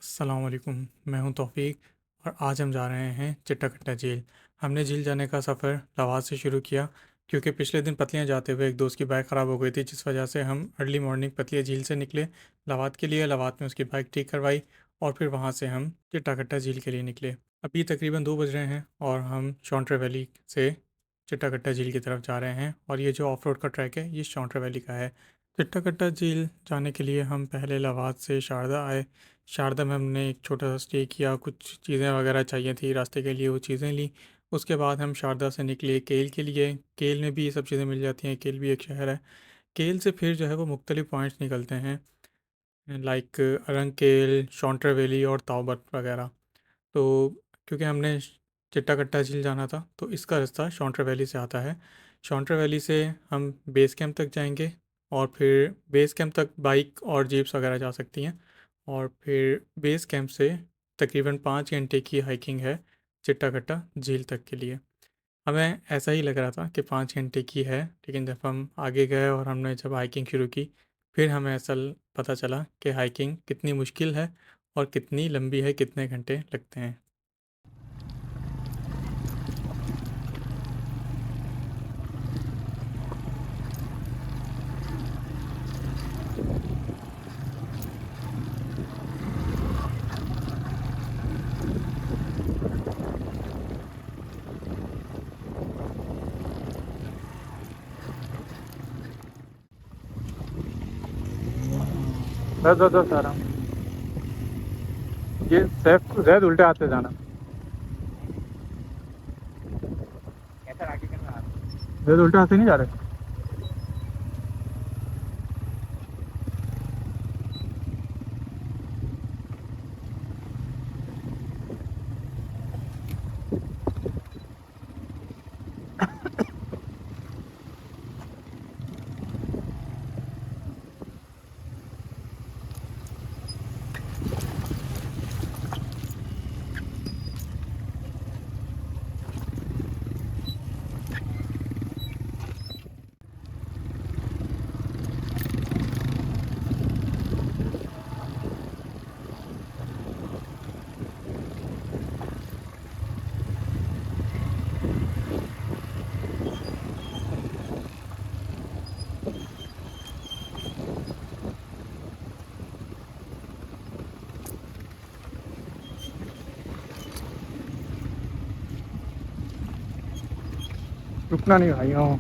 अस्सलाम वालेकुम। मैं हूं तौफीक और आज हम जा रहे हैं चिट्टाकट्टा झील। हमने झील जाने का सफ़र लवाद से शुरू किया क्योंकि पिछले दिन पतलियां जाते हुए एक दोस्त की बाइक ख़राब हो गई थी, जिस वजह से हम अर्ली मॉर्निंग पतलियां झील से निकले लवाद के लिए। लवाद में उसकी बाइक ठीक करवाई और फिर वहां से हम चिट्टाकट्टा झील के लिए निकले। अभी तकरीबन 2 बज रहे हैं और हम शॉन्ट्रे वैली से चिट्टाकट्टा झील की तरफ जा रहे हैं और ये जो ऑफ रोड का ट्रैक है ये शॉन्ट्रे वैली का है। चिट्टाकट्टा झील जाने के लिए हम पहले लवाद से शारदा आए। शारदा में हमने एक छोटा सा स्टे किया, कुछ चीज़ें वगैरह चाहिए थी रास्ते के लिए, वो चीज़ें ली। उसके बाद हम शारदा से निकले केल के लिए। केल में भी ये सब चीज़ें मिल जाती हैं, केल भी एक शहर है। केल से फिर जो है वो मुख्तलिफ पॉइंट्स निकलते हैं, लाइक अरंग केल, शॉन्ट्रे वैली और ताओबत वगैरह। तो क्योंकि हमने चिट्टाकट्टा झील जाना था तो इसका रास्ता शॉन्ट्रे वैली से आता है। शॉन्ट्रे वैली से हम बेस कैंप तक जाएंगे और फिर बेस कैंप तक बाइक और जीप्स वगैरह जा सकती हैं। और फिर बेस कैंप से तकरीबन 5 घंटे की हाइकिंग है चिट्टाकट्टा झील तक के लिए। हमें ऐसा ही लग रहा था कि 5 घंटे की है, लेकिन जब हम आगे गए और हमने जब हाइकिंग शुरू की फिर हमें ऐसा पता चला कि हाइकिंग कितनी मुश्किल है और कितनी लंबी है, कितने घंटे लगते हैं। बस बस बस आ रहा हूँ। ये सैफ जैद उल्टे हाथ से जाना। जैद उल्टे हाथ से नहीं जा रहे। रुकना नहीं भाई। हाँ,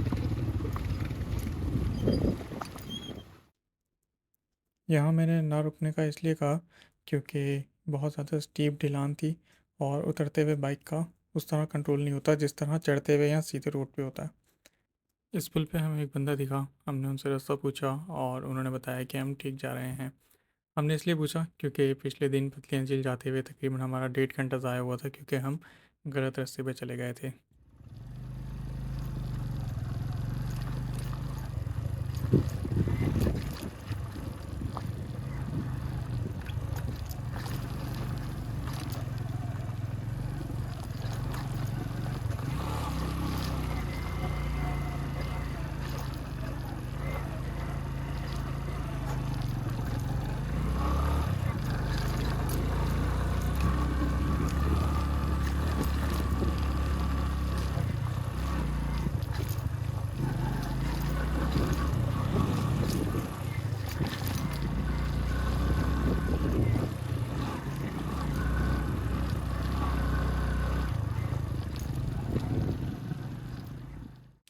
यहाँ मैंने ना रुकने का इसलिए कहा क्योंकि बहुत ज़्यादा स्टीप ढलान थी और उतरते हुए बाइक का उस तरह कंट्रोल नहीं होता जिस तरह चढ़ते हुए या सीधे रोड पे होता है। इस पुल पे हमें एक बंदा दिखा, हमने उनसे रास्ता पूछा और उन्होंने बताया कि हम ठीक जा रहे हैं। हमने इसलिए पूछा क्योंकि पिछले दिन पतलियाँ झील जाते हुए तकरीबन हमारा 1.5 घंटा ज़ाया हुआ था क्योंकि हम गलत रास्ते पे चले गए थे।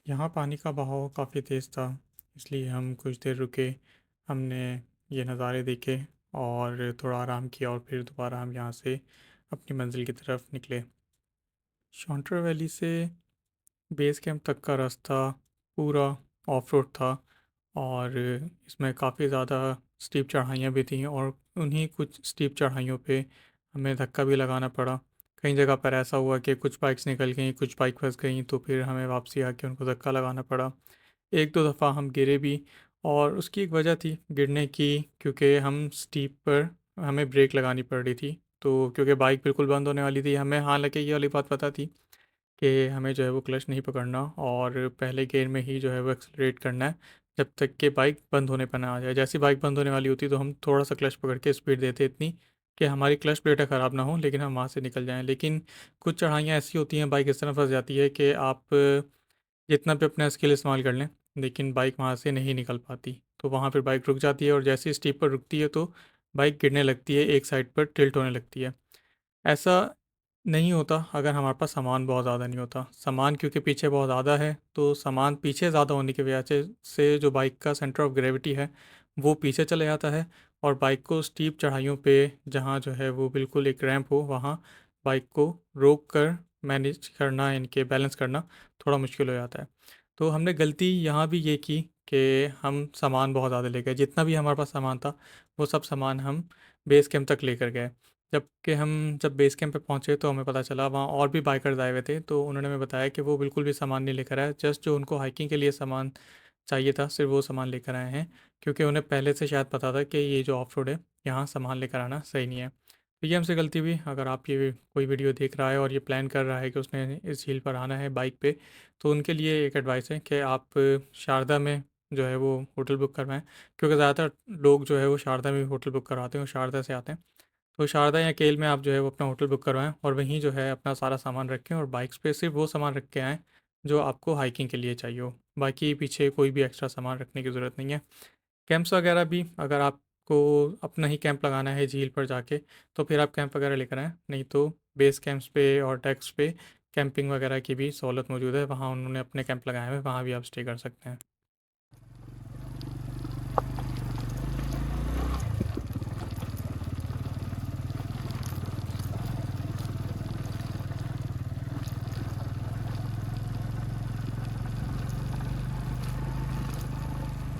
यहाँ पानी का बहाव काफ़ी तेज़ था, इसलिए हम कुछ देर रुके। हमने ये नज़ारे देखे और थोड़ा आराम किया और फिर दोबारा हम यहाँ से अपनी मंजिल की तरफ निकले। शॉन्ट्रा वैली से बेस कैंप तक का रास्ता पूरा ऑफ रोड था और इसमें काफ़ी ज़्यादा स्टीप चढ़ाइयाँ भी थीं और उन्हीं कुछ स्टीप चढ़ाइयों पे हमें धक्का भी लगाना पड़ा। कई जगह पर ऐसा हुआ कि कुछ बाइक्स निकल गईं, कुछ बाइक फंस गईं, तो फिर हमें वापसी आके उनको धक्का लगाना पड़ा। एक दो दफ़ा हम गिरे भी और उसकी एक वजह थी गिरने की, क्योंकि हम स्टीप पर हमें ब्रेक लगानी पड़ रही थी। तो क्योंकि बाइक बिल्कुल बंद होने वाली थी, हमें हालांकि ये वाली बात पता थी कि हमें जो है वो क्लच नहीं पकड़ना और पहले गियर में ही जो है वो एक्सेलरेट करना है जब तक कि बाइक बंद होने पर ना आ जाए। जैसी बाइक बंद होने वाली होती तो हम थोड़ा सा क्लच पकड़ के स्पीड देते, इतनी कि हमारी क्लच प्लेटें ख़राब ना हो, लेकिन हम वहाँ से निकल जाएं। लेकिन कुछ चढ़ाइयाँ ऐसी होती हैं, बाइक इस तरह फंस जाती है कि आप जितना भी अपना स्किल इस्तेमाल कर लें, लेकिन बाइक वहाँ से नहीं निकल पाती। तो वहाँ फिर बाइक रुक जाती है, और जैसे ही स्टीप पर रुकती है तो बाइक गिरने लगती है, एक साइड पर टिल्ट होने लगती है। ऐसा नहीं होता अगर हमारे पास सामान बहुत ज़्यादा नहीं होता। सामान क्योंकि पीछे बहुत ज़्यादा है, तो सामान पीछे ज़्यादा होने की वजह से जो बाइक का सेंटर ऑफ ग्रेविटी है वो पीछे चले जाता है, और बाइक को स्टीप चढ़ाइयों पे, जहाँ जो है वो बिल्कुल एक रैंप हो, वहाँ बाइक को रोक कर मैनेज करना, इनके बैलेंस करना थोड़ा मुश्किल हो जाता है। तो हमने गलती यहाँ भी ये की कि हम सामान बहुत ज़्यादा ले गए। जितना भी हमारे पास सामान था वो सब सामान हम बेस कैंप तक लेकर गए। जबकि हम जब बेस कैंप पे पहुंचे तो हमें पता चला वहाँ और भी बाइकर्स आए हुए थे, तो उन्होंने हमें बताया कि वो बिल्कुल भी सामान नहीं लेकर आए। जस्ट जो उनको हाइकिंग के लिए सामान चाहिए था सिर्फ वो सामान लेकर आए हैं, क्योंकि उन्हें पहले से शायद पता था कि ये जो ऑफ रोड है यहाँ सामान लेकर आना सही नहीं है। तो ये हमसे गलती हुई। अगर आप ये कोई वीडियो देख रहा है और ये प्लान कर रहा है कि उसने इस झील पर आना है बाइक पे, तो उनके लिए एक एडवाइस है कि आप शारदा में जो है वो होटल बुक करवाएं, क्योंकि ज़्यादातर लोग जो है वो शारदा में भी होटल बुक करवाते हैं और शारदा से आते हैं। तो शारदा या केल में आप जो है वो अपना होटल बुक करवाएं, और वहीं जो है अपना सारा सामान रखें, और बाइक्स पे सिर्फ वो सामान रख के आएँ जो आपको हाइकिंग के लिए चाहिए हो। बाकी पीछे कोई भी एक्स्ट्रा सामान रखने की ज़रूरत नहीं है। कैंप्स वगैरह भी अगर आपको अपना ही कैंप लगाना है झील पर जाके, तो फिर आप कैंप वगैरह लेकर आएँ, नहीं तो बेस कैंप्स पे और डेक्स पे कैंपिंग वगैरह की भी सहूलत मौजूद है। वहाँ उन्होंने अपने कैंप लगाए हुए हैं, वहाँ भी आप स्टे कर सकते हैं।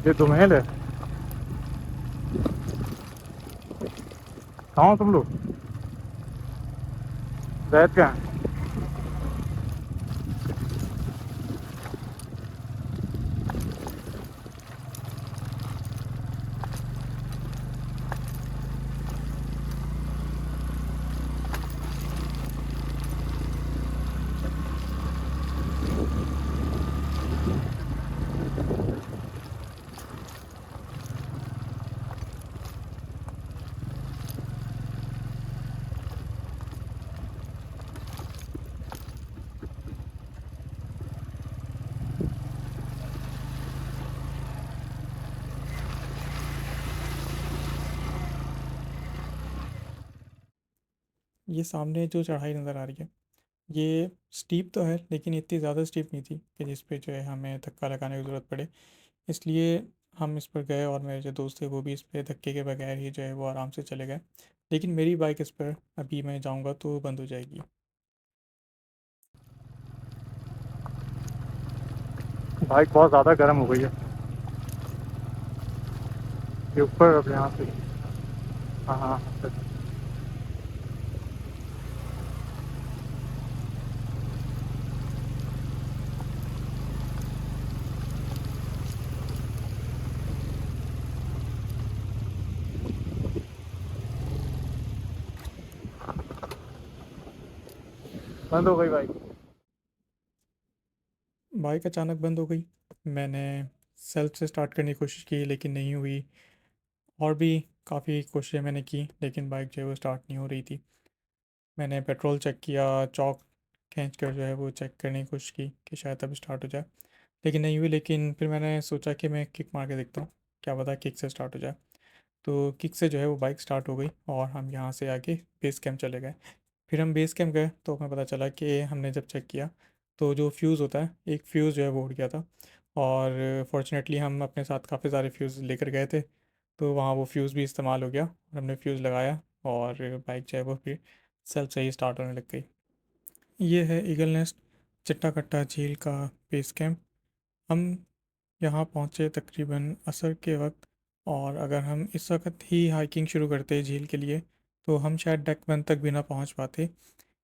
ये दोमेल है। कहाँ हो तुम लोग? जैद क्या है? ये सामने जो चढ़ाई नज़र आ रही है, ये स्टीप तो है, लेकिन इतनी ज़्यादा स्टीप नहीं थी कि जिस पे जो है हमें धक्का लगाने की ज़रूरत पड़े। इसलिए हम इस पर गए, और मेरे जो दोस्त थे वो भी इस पे धक्के के बगैर ही जो है वो आराम से चले गए। लेकिन मेरी बाइक इस पर अभी मैं जाऊंगा तो बंद हो जाएगी। बाइक बहुत ज़्यादा गर्म हो गई है। ये ऊपर अब यहाँ से। हाँ हाँ। बंद हो गई बाइक। बाइक अचानक बंद हो गई। मैंने सेल्फ से स्टार्ट करने की कोशिश की, लेकिन नहीं हुई। और भी काफ़ी कोशिशें मैंने की, लेकिन बाइक जो है वो स्टार्ट नहीं हो रही थी। मैंने पेट्रोल चेक किया, चौक खींच कर जो है वो चेक करने की कोशिश की कि शायद अब स्टार्ट हो जाए, लेकिन नहीं हुई। लेकिन फिर मैंने सोचा कि मैं किक मार के देखता हूँ, क्या पता किक से स्टार्ट हो जाए। तो किक से जो है वो बाइक स्टार्ट हो गई, और हम यहाँ से आके बेस कैंप चले गए। फिर हम बेस कैंप गए तो हमें पता चला कि हमने जब चेक किया तो जो फ्यूज़ होता है, एक फ्यूज़ जो है वो उड़ गया था। और फॉर्चुनेटली हम अपने साथ काफ़ी सारे फ्यूज़ लेकर गए थे, तो वहाँ वो फ्यूज़ भी इस्तेमाल हो गया, और हमने फ्यूज़ लगाया, और बाइक जो है वो फिर सेल्फ से ही स्टार्ट होने लग गई। ये है ईगल नेस्ट, चिट्टाकट्टा झील का बेस कैंप। हम यहाँ पहुँचे तकरीबन असर के वक्त, और अगर हम इस वक्त ही हाइकिंग शुरू करते झील के लिए तो हम शायद डेक वन तक भी ना पहुँच पाते।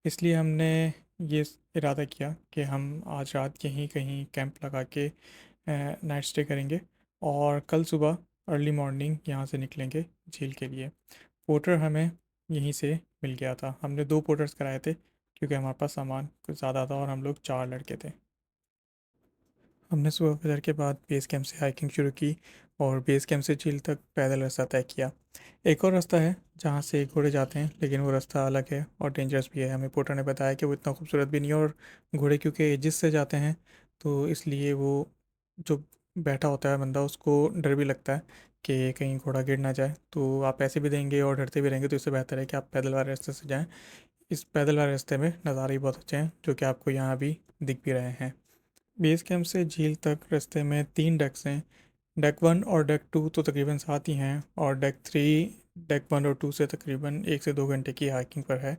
इसलिए हमने ये इरादा किया कि हम आज रात यहीं कहीं कैंप लगा के नाइट स्टे करेंगे, और कल सुबह अर्ली मॉर्निंग यहाँ से निकलेंगे झील के लिए। पोर्टर हमें यहीं से मिल गया था। हमने 2 पोर्टर्स कराए थे, क्योंकि हमारे पास सामान कुछ ज़्यादा था और हम लोग 4 लड़के थे। हमने सुबह फजर के बाद बेस कैंप से हाइकिंग शुरू की, और बेस कैंप से झील तक पैदल रास्ता तय किया। एक और रास्ता है जहाँ से घोड़े जाते हैं, लेकिन वो रास्ता अलग है और डेंजरस भी है। हमें पोर्टर ने बताया कि वो इतना खूबसूरत भी नहीं है, और घोड़े क्योंकि एजिस से जाते हैं तो इसलिए वो जो बैठा होता है बंदा उसको डर भी लगता है कि कहीं घोड़ा गिर ना जाए। तो आप पैसे भी देंगे और डरते भी रहेंगे, तो इससे बेहतर है कि आप पैदल वाले रास्ते से जाएँ। इस पैदल वाले रास्ते में नज़ारे ही बहुत अच्छे हैं, जो कि आपको यहाँ भी दिख भी रहे हैं। बेस कैंप से झील तक रास्ते में 3 डेक्स हैं। डेक 1 और डेक 2 तो तकरीबन साथ ही हैं, और डेक 3 डेक 1 और 2 से तकरीबन 1 से 2 घंटे की हाइकिंग पर है।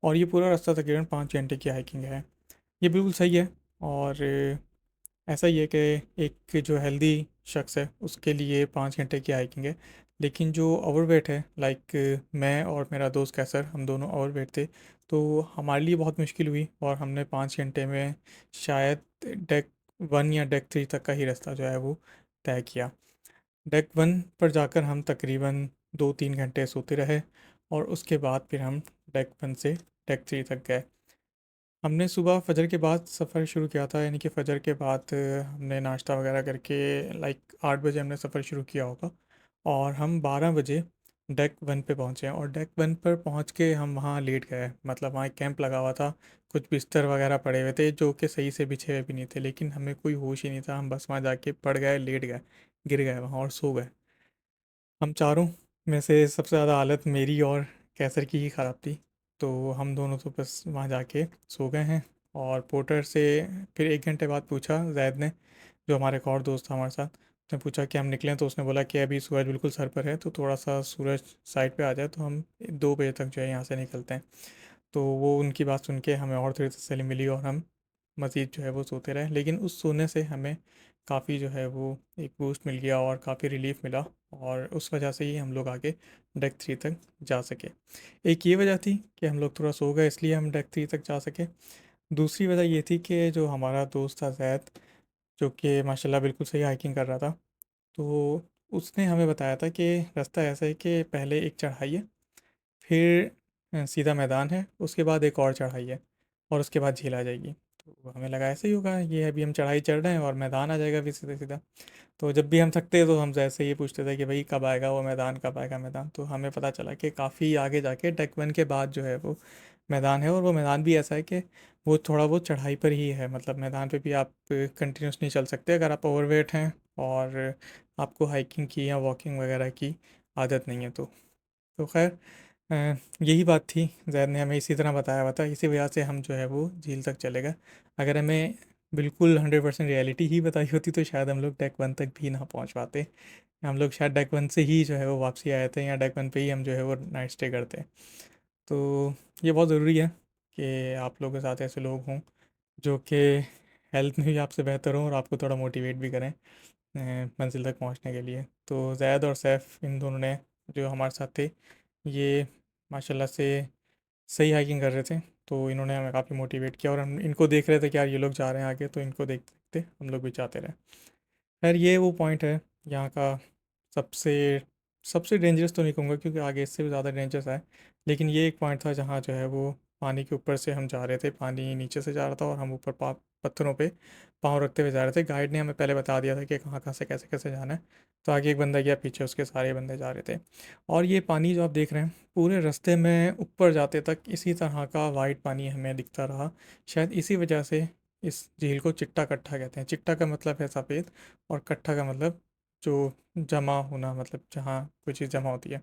और ये पूरा रास्ता तकरीबन 5 घंटे की हाइकिंग है। ये बिल्कुल सही है। और ऐसा ही है कि एक जो हेल्दी शख्स है उसके लिए 5 घंटे की हाइकिंग है। लेकिन जो ओवरवेट है, लाइक मैं और मेरा दोस्त कैसर, हम दोनों ओवरवेट थे, तो हमारे लिए बहुत मुश्किल हुई, और हमने 5 घंटे में शायद डेक 1 या डेक 3 तक का ही रास्ता जो है वो तय किया। डेक 1 पर जाकर हम तकरीबन 2-3 घंटे सोते रहे, और उसके बाद फिर हम डेक 1 से डेक 3 तक गए। हमने सुबह फजर के बाद सफ़र शुरू किया था, यानी कि फ़जर के बाद हमने नाश्ता वगैरह करके लाइक 8 बजे हमने सफ़र शुरू किया होगा, और हम 12 बजे डेक 1 पे पहुँचे। और डेक 1 पर पहुँच के हम वहाँ लेट गए, मतलब वहाँ एक कैंप लगा हुआ था। कुछ बिस्तर वगैरह पड़े हुए थे जो कि सही से बिछे हुए भी नहीं थे, लेकिन हमें कोई होश ही नहीं था। हम बस वहाँ जाके पड़ गए, लेट गए, गिर गए वहाँ और सो गए। हम चारों में से सबसे ज़्यादा हालत मेरी और कैसर की ही ख़राब थी। तो हम दोनों तो बस वहाँ जाके सो गए हैं। और पोर्टर से फिर 1 घंटे बाद पूछा जैद ने, जो हमारे एक और दोस्त था हमारे साथ, उसने पूछा कि हम निकलें, तो उसने बोला कि अभी सूरज बिल्कुल सर पर है, तो थोड़ा सा सूरज साइड पे आ जाए तो हम 2 बजे तक जो है यहाँ से निकलते हैं। तो वो उनकी बात सुन के हमें और थोड़ी तसल्ली मिली, और हम मज़ीद जो है वो सोते रहे। लेकिन उस सोने से हमें काफ़ी जो है वो एक बूस्ट मिल गया और काफ़ी रिलीफ मिला, और उस वजह से ही हम लोग आगे डेक 3 तक जा सके। एक ये वजह थी कि हम लोग थोड़ा सो गए, इसलिए हम डेक 3 तक जा सके। दूसरी वजह ये थी कि जो हमारा दोस्त था जैद, जो कि माशाल्लाह बिल्कुल सही हाइकिंग कर रहा था, तो उसने हमें बताया था कि रास्ता ऐसा है कि पहले एक चढ़ाई है, फिर सीधा मैदान है, उसके बाद एक और चढ़ाई है, और उसके बाद झील आ जाएगी। तो हमें लगा ऐसे ही होगा, ये अभी हम चढ़ाई चढ़ रहे हैं और मैदान आ जाएगा फिर सीधा सीधा। तो जब भी हम थकते तो हम जैसे ये पूछते थे कि भाई कब आएगा वो मैदान, कब आएगा मैदान। तो हमें पता चला कि काफ़ी आगे जाके डेक 1 के बाद जो है वो मैदान है, और वो मैदान भी ऐसा है कि वो थोड़ा वो चढ़ाई पर ही है। मतलब मैदान पे भी आप कंटिन्यूस नहीं चल सकते अगर आप ओवरवेट हैं और आपको हाइकिंग की या वॉकिंग वगैरह की आदत नहीं है। तो खैर, अ, यही बात थी। जैद ने हमें इसी तरह बताया हुआ था, इसी वजह से हम जो है वो झील तक चले गए। अगर हमें बिल्कुल 100% रियलिटी ही बताई होती तो शायद हम लोग डेक 1 तक भी ना पहुंच पाते। हम लोग शायद डेक 1 से ही जो है वो वापसी आए थे, या डेक 1 पे ही हम जो है वो नाइट स्टे करते। तो ये बहुत ज़रूरी है कि आप लोगों के साथ ऐसे लोग हों जो कि हेल्थ में भी आपसे बेहतर हों और आपको थोड़ा मोटिवेट भी करें मंजिल तक पहुंचने के लिए। तो जैद और सैफ, इन दोनों ने जो हमारे साथ थे, ये माशाल्लाह से सही हाइकिंग कर रहे थे। तो इन्होंने हमें काफ़ी मोटिवेट किया, और हम इनको देख रहे थे कि यार ये लोग जा रहे हैं आगे, तो इनको देखते देखते हम लोग भी जाते रहे। खैर, ये वो पॉइंट है यहाँ का सबसे सबसे डेंजरस तो नहीं कहूँगा, क्योंकि आगे इससे भी ज़्यादा डेंजरस है। लेकिन ये एक पॉइंट था जहाँ जो है वो पानी के ऊपर से हम जा रहे थे, पानी नीचे से जा रहा था और हम ऊपर पत्थरों पे पाँव रखते हुए जा रहे थे। गाइड ने हमें पहले बता दिया था कि कहाँ कहाँ से कैसे कैसे जाना है। तो आगे एक बंदा गया, पीछे उसके सारे बंदे जा रहे थे। और ये पानी जो आप देख रहे हैं, पूरे रास्ते में ऊपर जाते तक इसी तरह का वाइट पानी हमें दिखता रहा। शायद इसी वजह से इस झील को चिट्टा कट्टा कहते हैं। चिट्टा का मतलब है सफ़ेद, और कट्टा का मतलब जो जमा होना, मतलब जहाँ कोई चीज़ जमा होती है।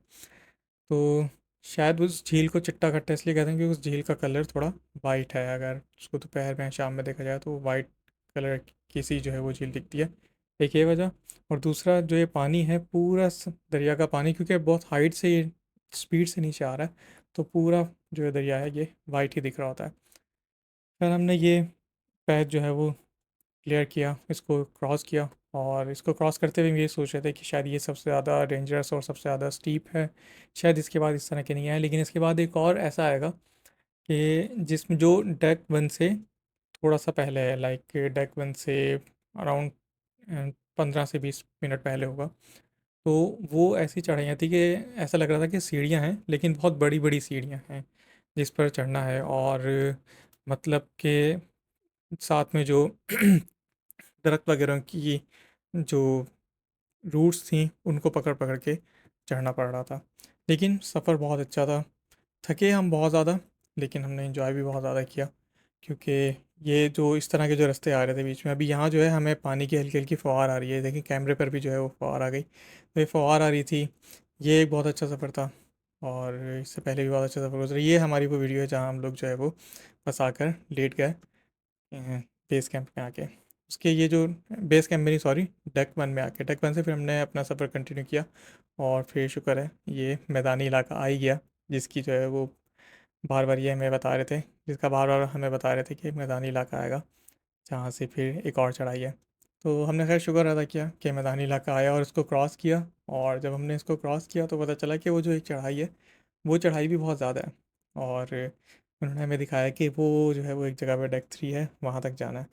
तो शायद उस झील को चिट्टा कट्टा इसलिए कहते हैं क्योंकि उस झील का कलर थोड़ा वाइट है। अगर उसको दोपहर में शाम में देखा जाए तो वाइट कलर की सी जो है वो झील दिखती है। एक ये वजह। और दूसरा, जो ये पानी है पूरा दरिया का पानी, क्योंकि बहुत हाइट से ये स्पीड से नीचे आ रहा है, तो पूरा जो है दरिया है ये वाइट ही दिख रहा होता है। फिर हमने ये पैच जो है वो क्लियर किया, इसको क्रॉस किया, और इसको क्रॉस करते हुए हम ये सोच रहे थे कि शायद ये सबसे ज़्यादा डेंजरस और सबसे ज़्यादा स्टीप है, शायद इसके बाद इस तरह के नहीं आए। लेकिन इसके बाद एक और ऐसा आएगा कि जिसमें जो डेक 1 से थोड़ा सा पहले है, लाइक डेक 1 से अराउंड 15 से 20 मिनट पहले होगा। तो वो ऐसी चढ़ाइयाँ थी कि ऐसा लग रहा था कि सीढ़ियाँ हैं, लेकिन बहुत बड़ी बड़ी सीढ़ियाँ हैं जिस पर चढ़ना है। और मतलब कि साथ में जो दरख्त वगैरह की जो रूट्स थी उनको पकड़ पकड़ के चढ़ना पड़ रहा था। लेकिन सफ़र बहुत अच्छा था। थके हम बहुत ज़्यादा, लेकिन हमने एंजॉय भी बहुत ज़्यादा किया, क्योंकि ये जो इस तरह के जो रास्ते आ रहे थे बीच में, अभी यहाँ जो है हमें पानी की हल्की हल्की फुहार आ रही है, देखिए कैमरे पर भी जो है वो फुहार आ गई, तो ये फुहार आ रही थी। ये एक बहुत अच्छा सफ़र था, और इससे पहले भी बहुत अच्छा सफ़र गुजरा। ये हमारी वो वीडियो है जहाँ हम लोग जो है वो बस आकर लेट गए बेस कैंप में आके। उसके ये जो बेस कैंप में नहीं, सॉरी, डेक वन में आके, डेक वन से फिर हमने अपना सफ़र कंटिन्यू किया। और फिर शुक्र है ये मैदानी इलाका आ ही गया, जिसकी जो है वो बार बार ये हमें बता रहे थे, जिसका बार बार हमें बता रहे थे कि मैदानी इलाका आएगा, जहाँ से फिर एक और चढ़ाई है। तो हमने खैर शुक्र अदा किया कि मैदानी इलाका आया और इसको क्रॉस किया। और जब हमने इसको क्रॉस किया तो पता चला कि वो जो एक चढ़ाई है, वो चढ़ाई भी बहुत ज़्यादा है। और उन्होंने हमें दिखाया कि वो जो है वो एक जगह पे डेक थ्री है, वहाँ तक जाना है।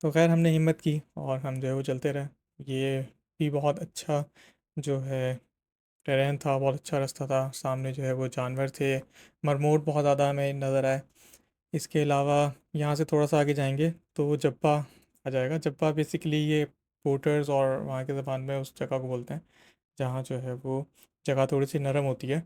तो खैर हमने हिम्मत की और हम जो है वो चलते रहे। ये भी बहुत अच्छा जो है टेरेन था, बहुत अच्छा रास्ता था। सामने जो है वो जानवर थे, मरमोट बहुत ज़्यादा हमें नज़र आए। इसके अलावा यहाँ से थोड़ा सा आगे जाएंगे तो जब्बा आ जाएगा। जब्बा बेसिकली ये पोर्टर्स और वहाँ के ज़बान में उस जगह को बोलते हैं जहाँ जो है वो जगह थोड़ी सी नरम होती है,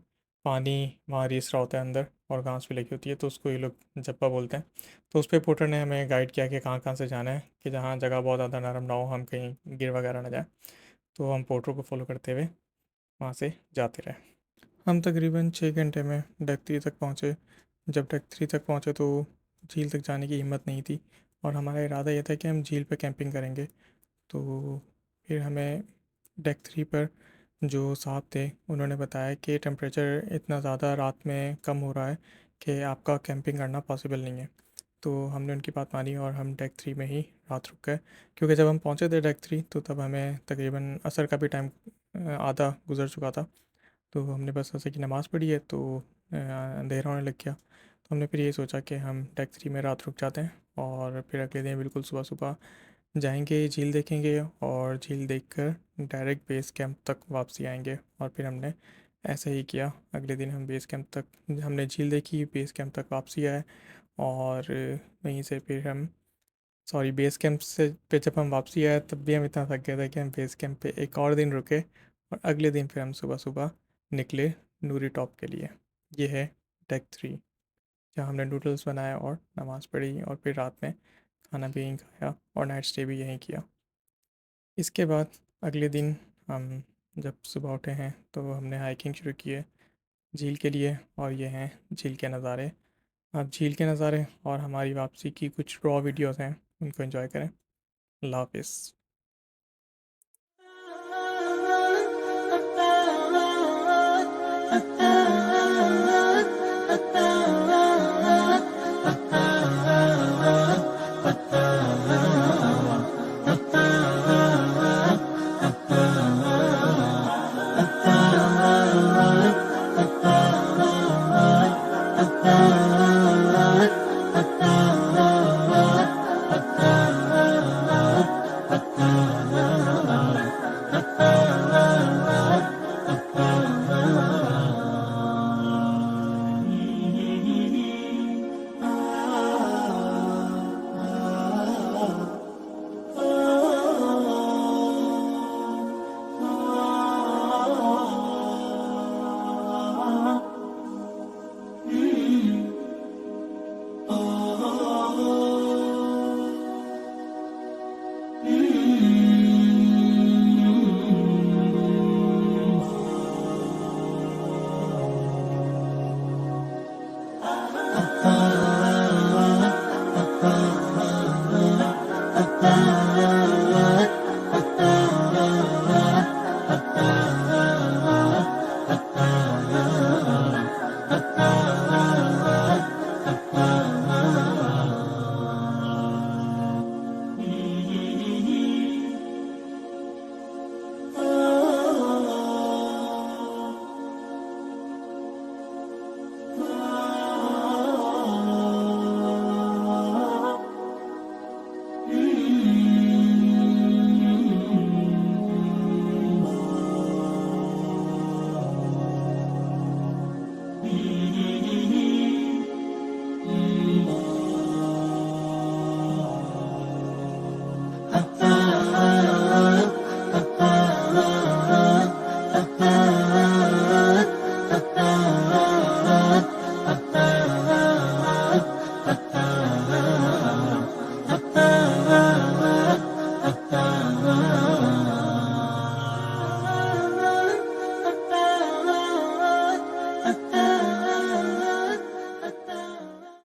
पानी वहाँ रिस रहा होता है अंदर और घास भी लगी होती है, तो उसको ये लोग जब्बा बोलते हैं। तो उस पर पोर्टर ने हमें गाइड किया कि कहाँ कहाँ से जाना है, कि जहाँ जगह बहुत ज़्यादा नरम ना हो, हम कहीं गिर वगैरह ना जाए। तो हम पोर्टर को फॉलो करते हुए वहाँ से जाते रहे। हम तकरीबन 6 घंटे में डेक थ्री तक पहुँचे। जब डेक थ्री तक पहुँचे तो झील तक जाने की हिम्मत नहीं थी, और हमारा इरादा यह था कि हम झील पर कैंपिंग करेंगे। तो फिर हमें डेक थ्री पर जो साहब थे उन्होंने बताया कि टेम्परेचर इतना ज़्यादा रात में कम हो रहा है कि आपका कैंपिंग करना पॉसिबल नहीं है। तो हमने उनकी बात मानी और हम डेक थ्री में ही रात रुक गए, क्योंकि जब हम पहुँचे थे डेक थ्री तो तब हमें तकरीबन असर का भी टाइम आधा गुजर चुका था। तो हमने बस असर की नमाज़ पढ़ी है तो अंधेरा होने लग गया। तो हमने फिर ये सोचा कि हम डेक थ्री में रात रुक जाते हैं, और फिर अगले दिन बिल्कुल सुबह सुबह जाएंगे, झील देखेंगे, और झील देखकर डायरेक्ट बेस कैंप तक वापसी आएंगे। और फिर हमने ऐसा ही किया। अगले दिन हम बेस कैंप तक, हमने झील देखी, बेस कैंप तक वापसी आए। और वहीं से फिर हम, सॉरी, बेस कैंप से पे जब हम वापसी आए तब भी हम इतना थक गए थे कि हम बेस कैंप पे एक और दिन रुके, और अगले दिन फिर हम सुबह सुबह निकले नूरी टॉप के लिए। ये है डेक थ्री, जहाँ हमने नूडल्स बनाया और नमाज़ पढ़ी, और फिर रात में खाना भी यहीं खाया और नाइट स्टे भी यहीं किया। इसके बाद अगले दिन हम जब सुबह उठे हैं तो हमने हाइकिंग शुरू की है झील के लिए, और ये हैं झील के नज़ारे। आप झील के नज़ारे और हमारी वापसी की कुछ रॉ वीडियोस हैं, उनको एंजॉय करें। अल्लाह हाफिज़।